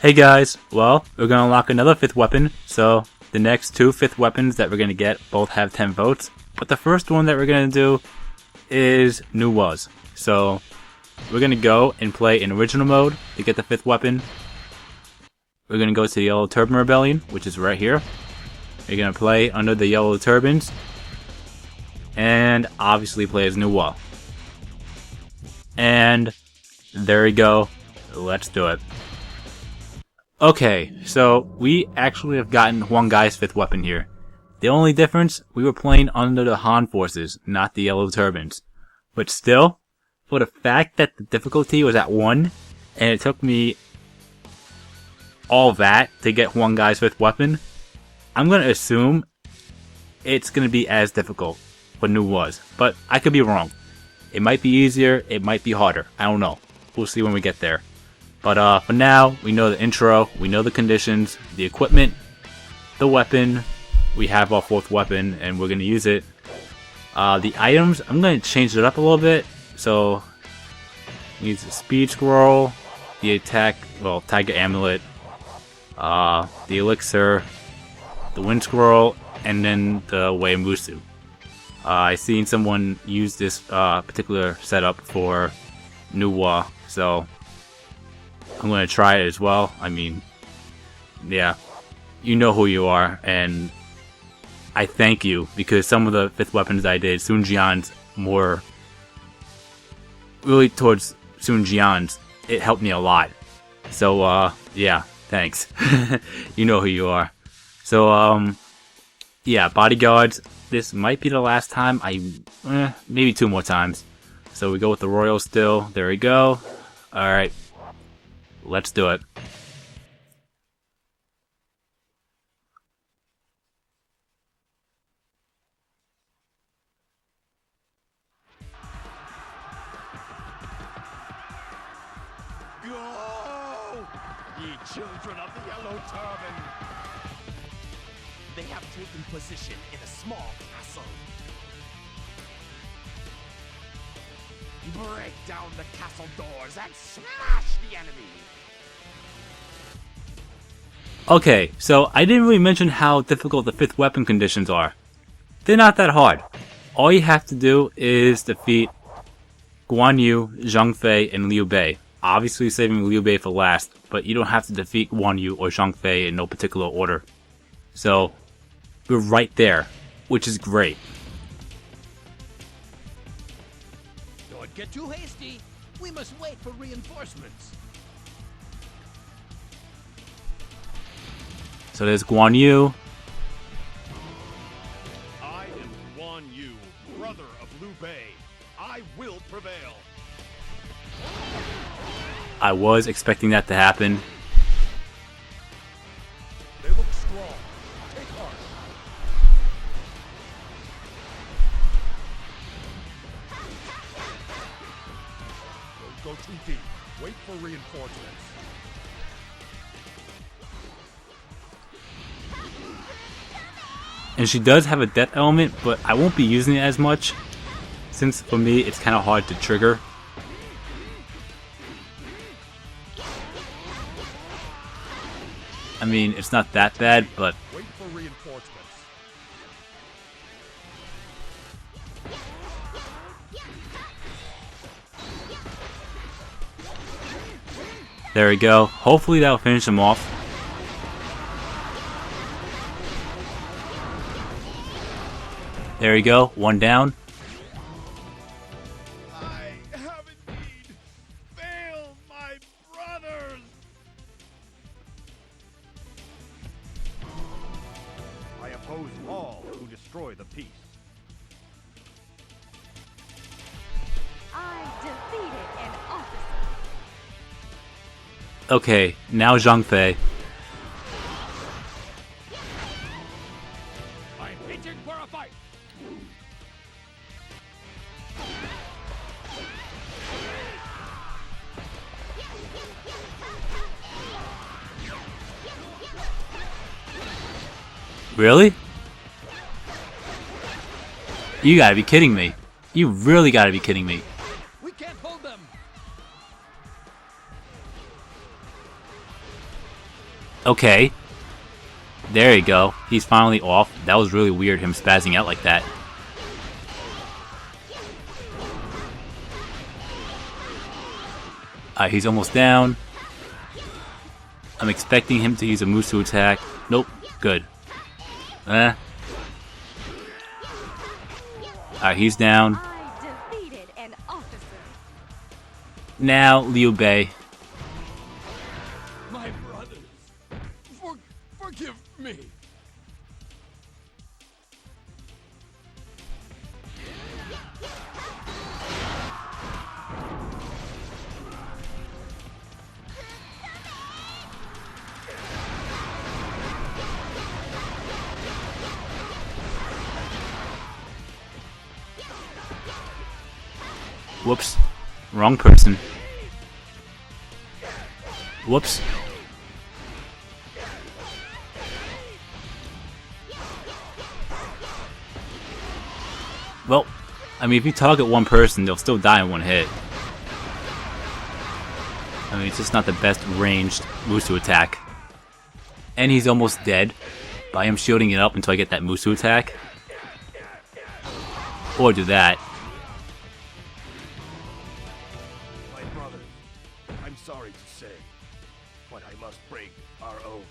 Hey guys, well, we're gonna unlock another 5th weapon, so the next 2 5th weapons that we're gonna get both have 10 votes, but the first one that we're gonna do is New Was. So, we're gonna go and play in original mode to get the 5th weapon. We're gonna go to the Yellow Turban Rebellion, which is right here. You're gonna play under the Yellow Turbans, and obviously play as New Was. And there we go, let's do it. Okay, so we actually have gotten one guy's 5th weapon here. The only difference, we were playing under the Han forces, not the Yellow Turbans. But still, for the fact that the difficulty was at 1, and it took me all that to get one guy's 5th weapon, I'm gonna assume it's gonna be as difficult for New Was. But I could be wrong. It might be easier, it might be harder. I don't know. We'll see when we get there. But for now, we know the intro, we know the conditions, the equipment, the weapon. We have our 4th weapon, and we're going to use it. The items, I'm going to change it up a little bit. So, needs the speed scroll, the attack, well, Tiger Amulet, the elixir, the wind scroll, and then the way Musou. I seen someone use this particular setup for New Was, so I'm going to try it as well. I mean, yeah, you know who you are, and I thank you, because some of the 5th weapons I did, Sun Jian's more, really towards Sun Jian's, it helped me a lot. So, yeah, thanks. You know who you are. So, yeah, bodyguards, this might be the last time. Maybe 2 more times. So we go with the Royal still. There we go. Alright. Let's do it. Go, ye children of the Yellow Turban! They have taken position in a small castle. Break down the castle doors and smash the enemy! Okay, so I didn't really mention how difficult the 5th weapon conditions are. They're not that hard. All you have to do is defeat Guan Yu, Zhang Fei, and Liu Bei. Obviously saving Liu Bei for last, but you don't have to defeat Guan Yu or Zhang Fei in no particular order. So, we're right there, which is great. Don't get too hasty. We must wait for reinforcements. So there's Guan Yu. I am Guan Yu, brother of Liu Bei. I will prevail. I was expecting that to happen. They look strong. Take heart. Don't go too deep. Wait for reinforcements. And she does have a death element, but I won't be using it as much, since for me it's kind of hard to trigger. I mean, it's not that bad, but Wait for reinforcements. there we go. Hopefully that'll finish him off. There we go, 1 down. I have indeed failed my brothers. I oppose all who destroy the peace. I defeated an officer. Okay, now Zhang Fei. I'm itching for a fight. Really? You gotta be kidding me. You really gotta be kidding me. We can't hold them. Okay. There you go. He's finally off. That was really weird, him spazzing out like that. Alright, he's almost down. I'm expecting him to use a Musou attack. Nope. Good. Alright, he's down. I defeated an officer. Now, Liu Bei. My brothers, forgive me. Whoops. Wrong person. Whoops. Well, I mean, if you target one person, they'll still die in one hit. I mean, it's just not the best ranged Musou attack. And he's almost dead, but I am shielding it up until I get that Musou attack. Or do that. My brothers, I'm sorry to say, but I must break our oath.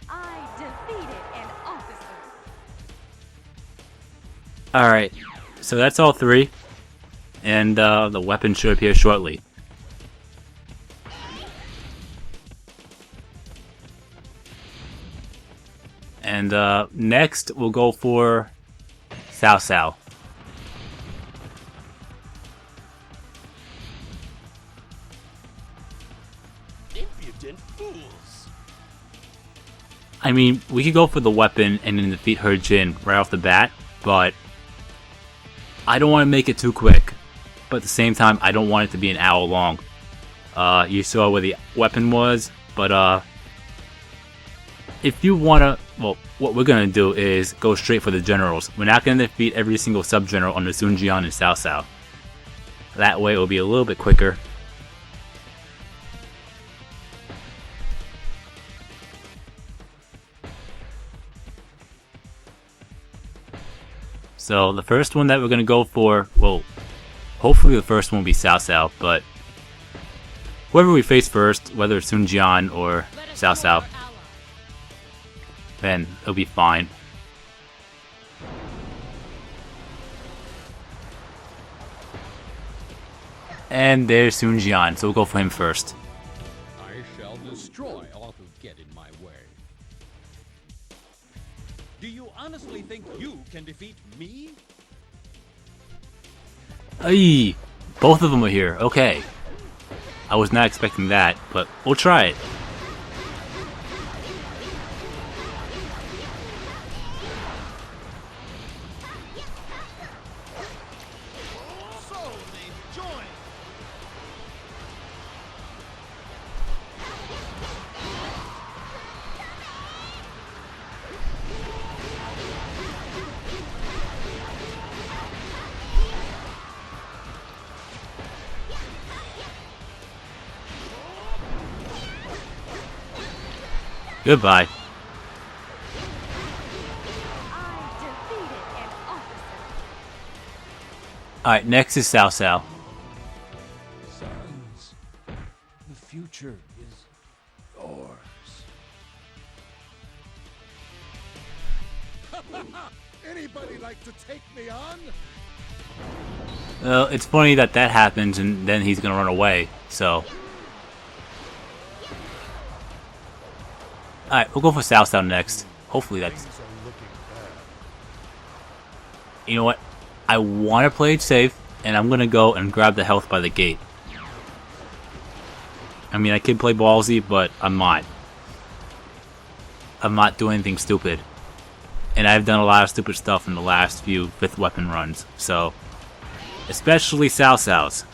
I defeated an officer. Alright, so that's all three. And the weapon should appear shortly. And next we'll go for Cao Cao. Impudent fools! I mean, we could go for the weapon and then defeat her Jin right off the bat, but I don't want to make it too quick. But at the same time, I don't want it to be an hour long. You saw where the weapon was, but if you want to, well, what we're going to do is go straight for the generals. We're not going to defeat every single sub-general under Sun Jian and Cao Cao. That way it will be a little bit quicker. So the first one that we're going to go for, well, hopefully the first one will be Cao Cao, but whoever we face first, whether it's Sun Jian or Cao Cao, then it'll be fine. And there's Sun Jian, so we'll go for him first. I shall destroy all who get in my way. Do you honestly think you can defeat me? Aye, both of them are here. Okay. I was not expecting that, but we'll try it. So they join! Goodbye. I defeated an officer. Alright, next is Cao Cao. Sons, the future is yours. Anybody like to take me on? Well, it's funny that that happens and then he's gonna run away, so. Alright, we'll go for Cao Cao next. Hopefully that's... Things are looking bad. You know what? I want to play it safe, and I'm gonna go and grab the health by the gate. I mean, I could play ballsy, but I'm not. I'm not doing anything stupid. And I've done a lot of stupid stuff in the last few 5th weapon runs, so... Especially Cao Cao's.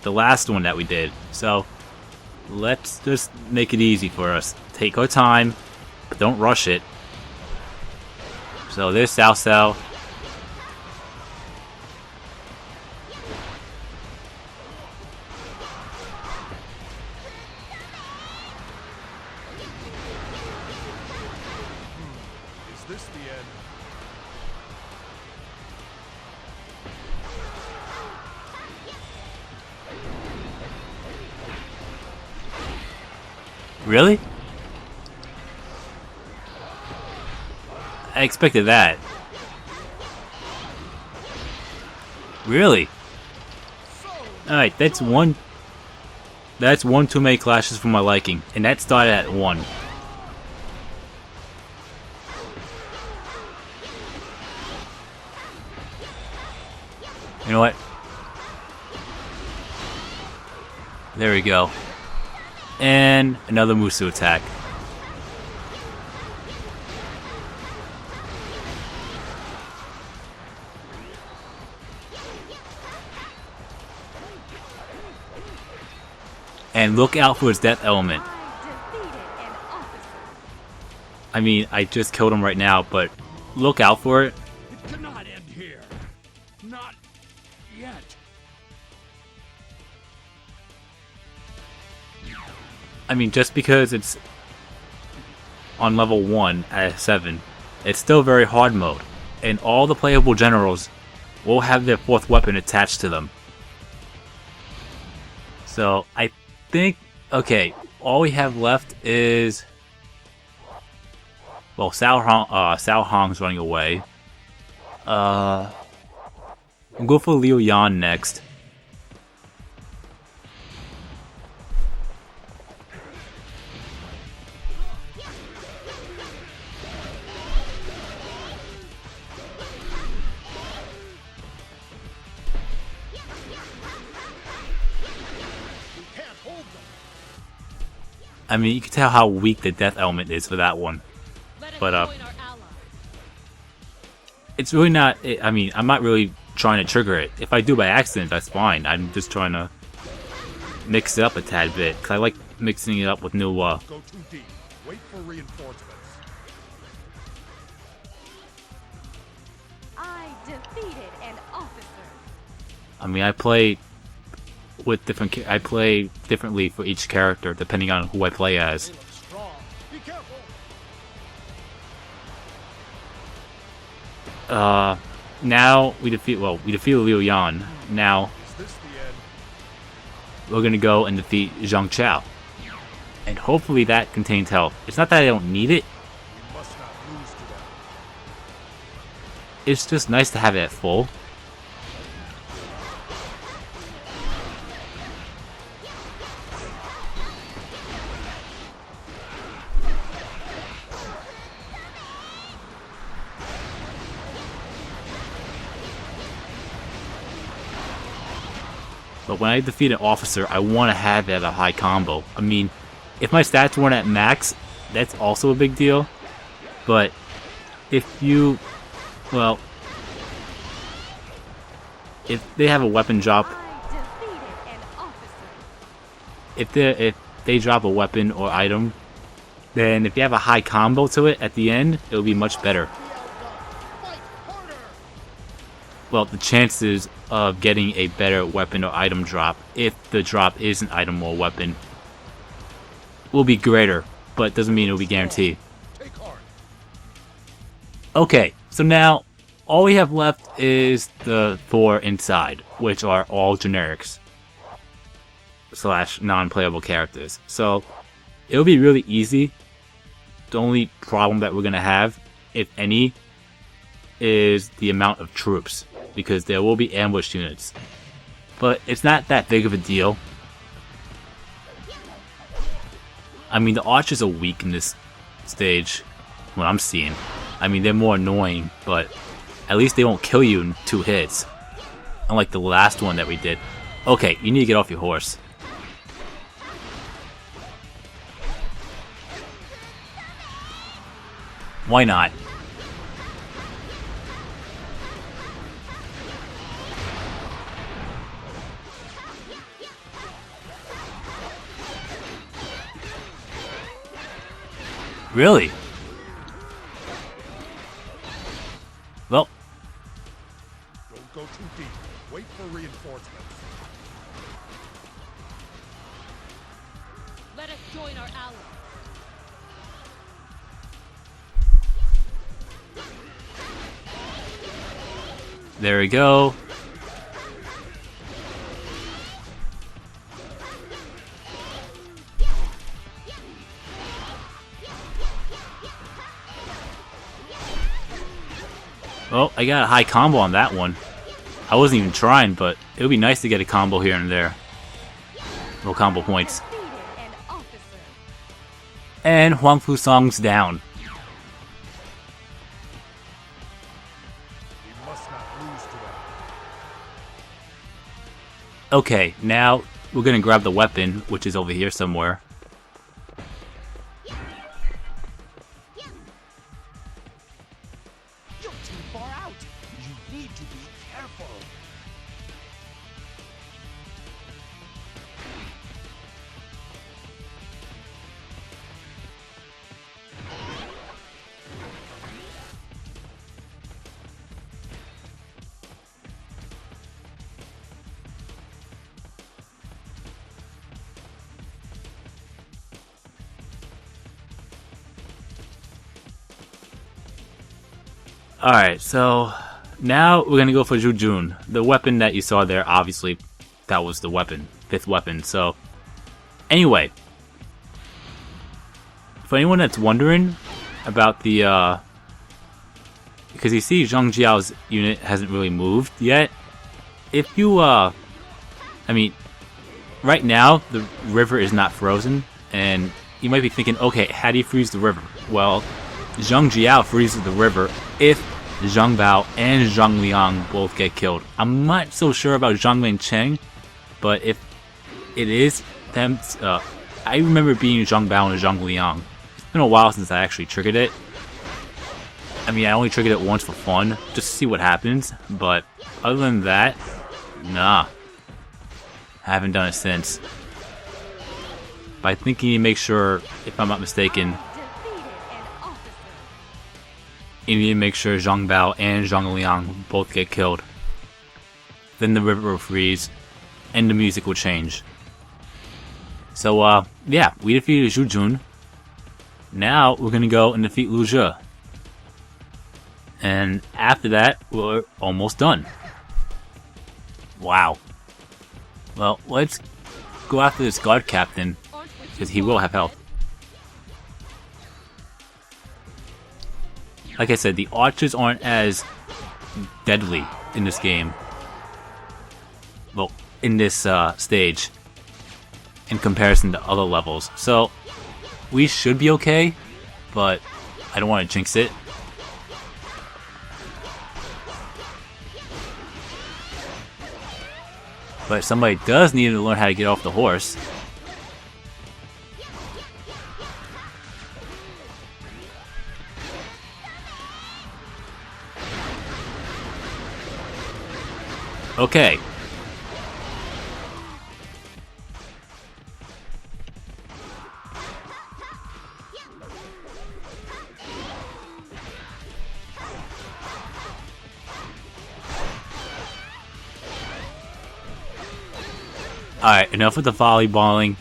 The last one that we did. So, let's just make it easy for us. Take our time, but don't rush it. So there's Cao Cao. Really? I expected that. Really? Alright, that's one too many clashes for my liking, and that started at 1. You know what? There we go. And another Musou attack. And look out for his death element. I mean, I just killed him right now, but look out for it. It cannot end here. Not yet. I mean, just because it's on level 1 at 7, it's still very hard mode. And all the playable generals will have their 4th weapon attached to them. So, I think, okay, all we have left is, well, Cao Hong's running away. I'll go for Liu Yan next. I mean, you can tell how weak the death element is for that one. But, it's really not, I mean, I'm not really trying to trigger it. If I do by accident, that's fine. I'm just trying to mix it up a tad bit, because I like mixing it up with new, Go too deep. Wait for reinforcements. I defeated an officer. I mean, I play differently for each character, depending on who I play as. They look strong. Be careful. Now we defeated Liu Yan. Now Is this the end? we're gonna go and defeat Zhang Chao. And hopefully that contains health. It's not that I don't need it, We must not lose to them. it's just nice to have it at full. But when I defeat an officer, I want to have it at a high combo. I mean, if my stats weren't at max, that's also a big deal. But if you, well, if they have a weapon drop, I defeated an officer. if they drop a weapon or item, then if you have a high combo to it at the end, it will be much better. Fight harder. Well, the chances of getting a better weapon or item drop, if the drop is an item or weapon, will be greater, but it doesn't mean it will be guaranteed. Take heart. Okay, so now all we have left is the 4 inside, which are all generics / non-playable characters. So it'll be really easy. The only problem that we're gonna have, if any, is the amount of troops, because there will be ambush units. But it's not that big of a deal. I mean, the archers are weak in this stage, what I'm seeing. I mean, they're more annoying, but at least they won't kill you in 2 hits. Unlike the last one that we did. Okay, you need to get off your horse. Why not? Really? Well, Don't go too deep. Wait for reinforcements. Let us join our allies. there we go. Oh, I got a high combo on that one. I wasn't even trying, but it would be nice to get a combo here and there. Little combo points. Defeated an officer. And Huang Fu Song's down. We must not lose to them. Okay, now we're gonna grab the weapon, which is over here somewhere. You're too far out. You need to be careful. Alright, so now we're gonna go for Jujun. The weapon that you saw there, obviously, that was the weapon. 5th weapon, so... Anyway. For anyone that's wondering about the, because you see Zhang Jiao's unit hasn't really moved yet. If you, I mean, right now, the river is not frozen, and you might be thinking, okay, how do you freeze the river? Well, Zhang Jiao freezes the river if Zhang Bao and Zhang Liang both get killed. I'm not so sure about Zhang Wencheng, but if it is them, I remember being Zhang Bao and Zhang Liang. It's been a while since I actually triggered it. I mean, I only triggered it once for fun, just to see what happens, but other than that, nah. I haven't done it since. But I think you need to make sure, if I'm not mistaken, Defeated an officer. you need to make sure Zhang Bao and Zhang Liang both get killed. Then the river will freeze, and the music will change. So, yeah, we defeated Zhu Jun. Now, we're gonna go and defeat Lu Zhe. And after that, we're almost done. Wow. Well, let's go after this guard captain, because he will have health. Like I said, the archers aren't as deadly in this game. Well, in this stage, in comparison to other levels. So, we should be okay, but I don't want to jinx it. But if somebody does need to learn how to get off the horse, okay. Alright, enough with the volleyballing.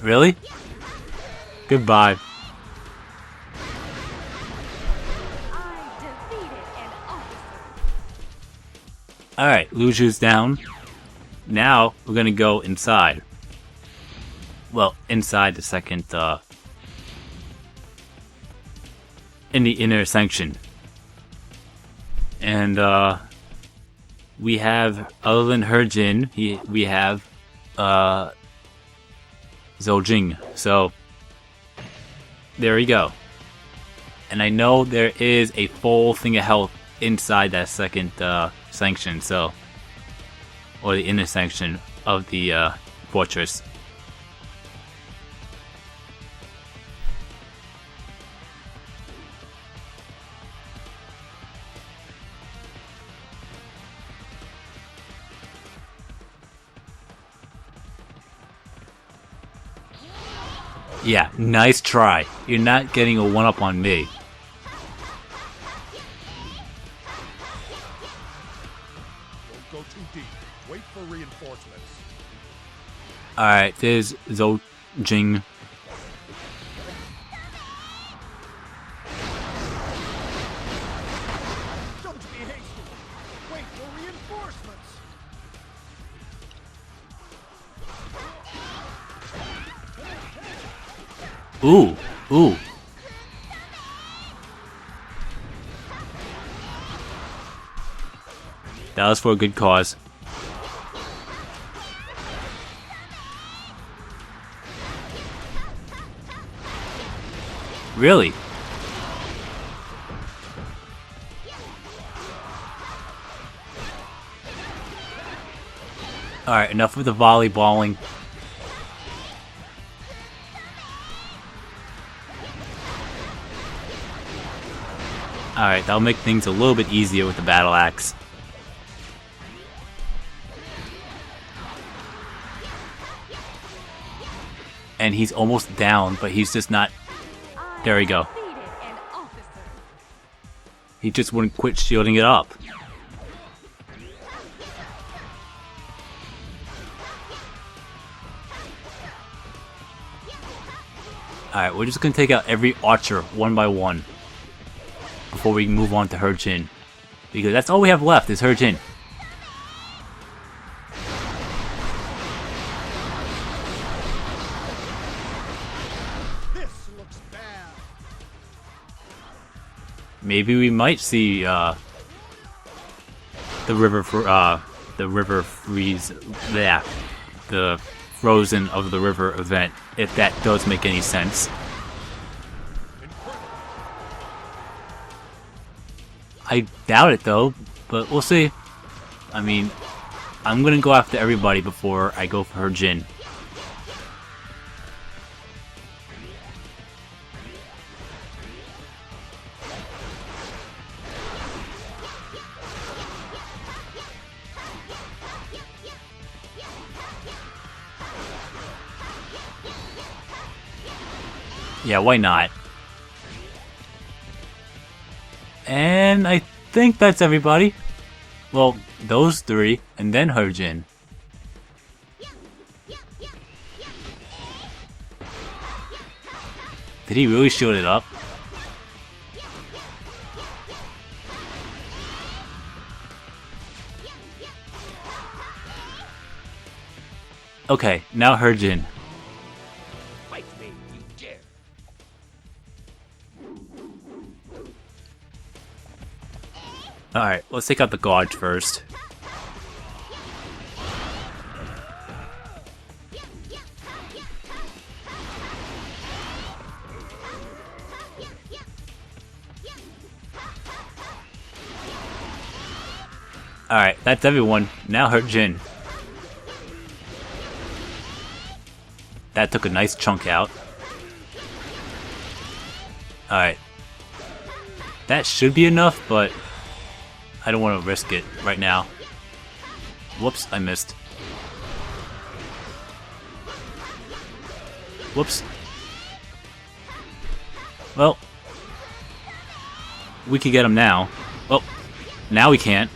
Really? Goodbye. I defeated an officer. Alright, Lu Zhu's down. Now, we're gonna go inside. Well, inside the second, in the inner sanction. And, we have, other than Herjin, we have, Zhou Jing. So, there we go. And I know there is a full thing of health inside that second, sanction, so, or the inner sanction of the, fortress. Yeah, nice try. You're not getting a one-up on me. Don't go too deep. Wait for reinforcements. Alright, there's Zhou Jing. Don't be hasty. Wait for reinforcements. Ooh, ooh. That was for a good cause. Really? Alright, enough with the volleyballing. Alright, that'll make things a little bit easier with the battle axe. And he's almost down, but he's just not... There we go. Defeated an officer. He just wouldn't quit shielding it up. Alright, we're just gonna take out every archer one by one before we move on to her Jin. Because that's all we have left is her Jin. This looks bad. Maybe we might see the river freeze. Yeah, the Frozen of the River event, if that does make any sense. I doubt it though, but we'll see. I mean, I'm gonna go after everybody before I go for her Jin. Yeah, why not? And I think that's everybody. Well, those three, and then her Jin. Did he really shield it up? Okay, now her Jin. Fight me, you dare. Alright, let's take out the Gorge first. Alright, that's everyone. Now her Jin. That took a nice chunk out. Alright. That should be enough, but I don't want to risk it right now. Whoops, I missed. Whoops. Well, we could get him now. Oh, now we can't.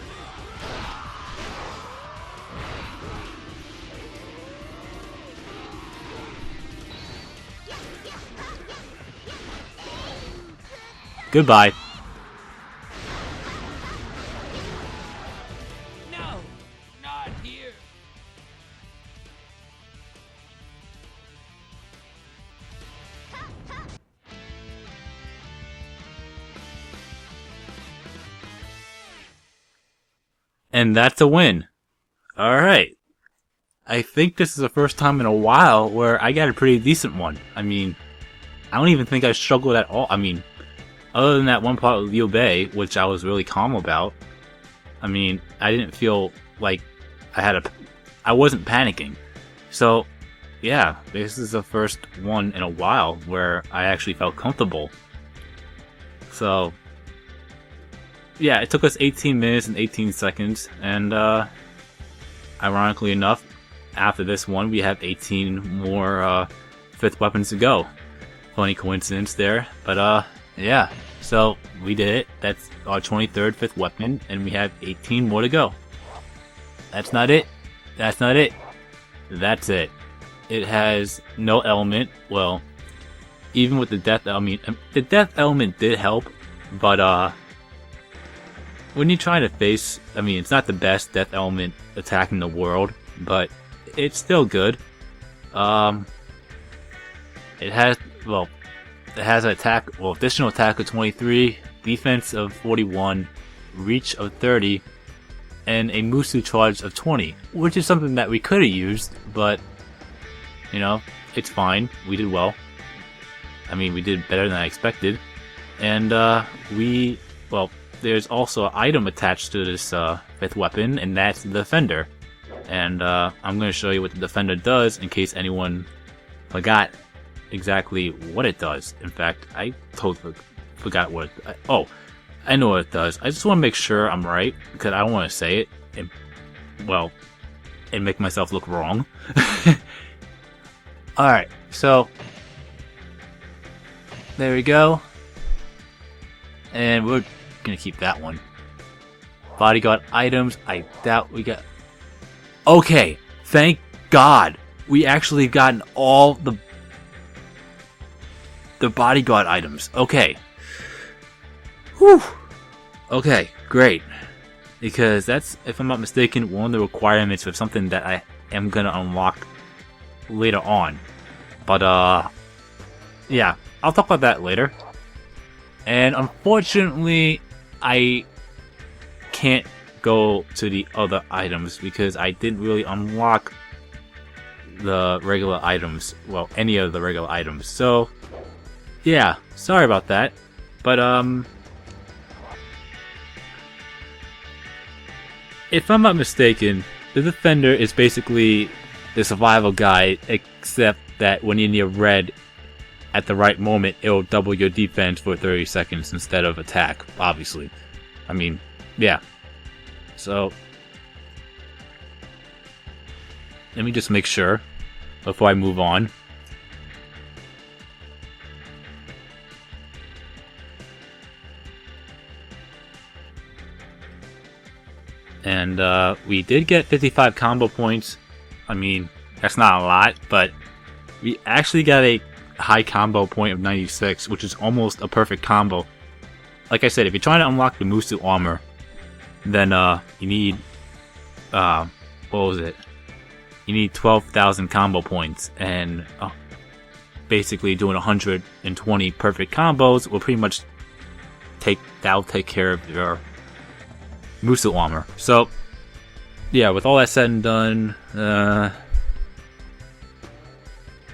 Goodbye. No, not here. And that's a win. Alright. I think this is the first time in a while where I got a pretty decent one. I mean, I don't even think I struggled at all. I mean, other than that one part with Liu Bei, which I was really calm about, I mean, I didn't feel like I wasn't panicking. So, yeah, this is the first one in a while where I actually felt comfortable. So, yeah, it took us 18 minutes and 18 seconds, and ironically enough, after this one, we have 18 more 5th weapons to go. Funny coincidence there, but yeah, so we did it. That's our 23rd 5th weapon, and we have 18 more to go. That's not it. That's not it. That's it. It has no element. Well, even with the death element, the death element did help, but when you're trying to face, I mean, it's not the best death element attack in the world, but it's still good. It has, well, it has an attack, well, additional attack of 23, defense of 41, reach of 30, and a Musou Charge of 20, which is something that we could have used, but, you know, it's fine. We did well. I mean, we did better than I expected. And, well, there's also an item attached to this, 5th weapon, and that's the Defender. And, I'm gonna show you what the Defender does, in case anyone forgot exactly what it does. In fact, I totally forgot what oh, I know what it does. I just want to make sure I'm right, because I don't want to say it and, well, and make myself look wrong. Alright, so there we go. And we're gonna keep that one. Bodyguard items, I doubt we got... Okay, thank God! We actually gotten all the bodyguard items. Okay. Whew. Okay, great. Because that's, if I'm not mistaken, one of the requirements of something that I am gonna unlock later on. But, yeah, I'll talk about that later. And unfortunately, I can't go to the other items because I didn't really unlock the regular items. Well, any of the regular items. So, yeah, sorry about that. But, if I'm not mistaken, the Defender is basically the survival guide, except that when you're near red, at the right moment, it'll double your defense for 30 seconds instead of attack, obviously. I mean, yeah. So, let me just make sure before I move on. And we did get 55 combo points. I mean, that's not a lot, but we actually got a high combo point of 96, which is almost a perfect combo. Like I said, if you're trying to unlock the Musou armor, then you need, what was it? You need 12,000 combo points, and basically doing 120 perfect combos will pretty much take care of your Musou armor. So, yeah, with all that said and done,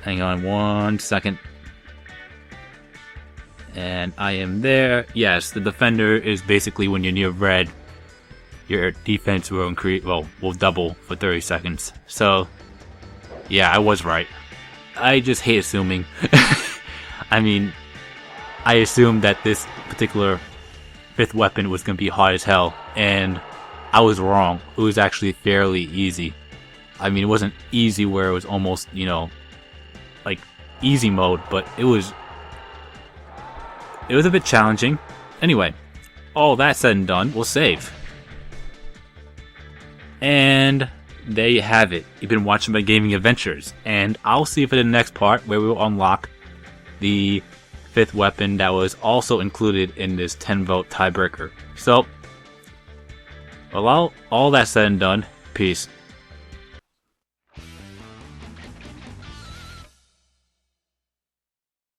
hang on 1 second. And I am there. Yes, the Defender is basically when you're near red, your defense will increase, well, will double for 30 seconds. So, yeah, I was right. I just hate assuming. I mean, I assumed that this particular 5th weapon was going to be hard as hell, and I was wrong. It was actually fairly easy. I mean, it wasn't easy where it was almost, you know, like easy mode, but it was a bit challenging. Anyway, all that said and done, we'll save. And there you have it. You've been watching my gaming adventures, and I'll see you for the next part where we will unlock the 5th weapon that was also included in this 10-vote tiebreaker. So, well, all that said and done, peace.